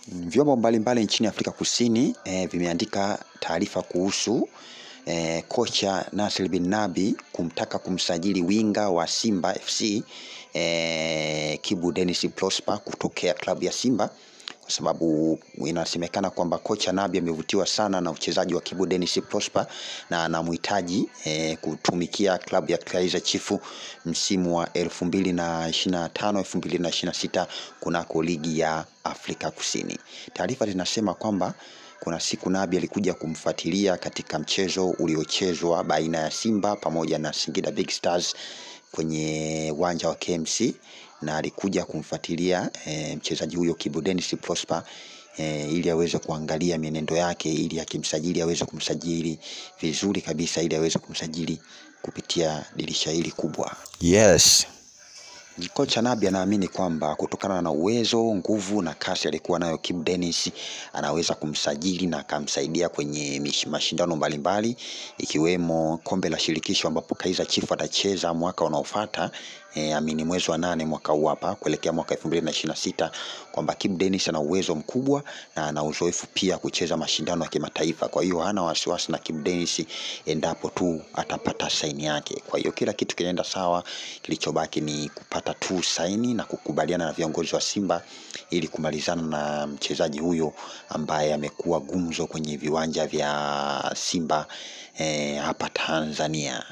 Vyombo mbalimbali nchini Afrika Kusini vimeandika taarifa kuhusu kocha Nasir Bin Nabi kumtaka kumsajili winga wa Simba FC Kibu Denis Prosper kutokea klabu ya Simba, kwa sababu inasemekana kwamba kocha Nabi amevutiwa sana na uchezaji wa Kibu Denis Prosper na anamhitaji kutumikia klabu ya Kaizer Chiefs msimu wa 2025-2026 kunako ligi ya Afrika Kusini. Taarifa zinasema kwamba kuna siku Nabi alikuja kumfuatilia katika mchezo uliochezwa baina ya Simba pamoja na Singida Big Stars kwenye uwanja wa KMC, na alikuja kumfuatilia mchezaji huyo Kibu Denis Prosper ili aweze kuangalia mienendo yake, ili akimsajili aweze kumsajili vizuri kabisa, ili aweze kumsajili kupitia dirisha hili kubwa. Yes. Kocha Nabi anaamini kwamba kutokana na uwezo, nguvu na kasi alikuwa nayo Kibu Denis, anaweza kumsajili na akamsaidia kwenye mashindano mbalimbali ikiwemo kombe la shirikisho ambapo Kaizer Chiefs atacheza mwaka unaofuata, mwezi wa 8 mwaka huu hapa kuelekea mwaka 2026, kwamba Kibu Denis ana uwezo mkubwa na ana uzoefu pia kucheza mashindano ya kimataifa. Kwa hiyo hana wasiwasi na Kibu Denis endapo tu atapata saini yake. Kwa hiyo kila kitu kinaenda sawa, kilichobaki ni kupata tu saini na kukubaliana na viongozi wa Simba ili kumalizana na mchezaji huyo ambaye amekuwa gumzo kwenye viwanja vya Simba hapa Tanzania.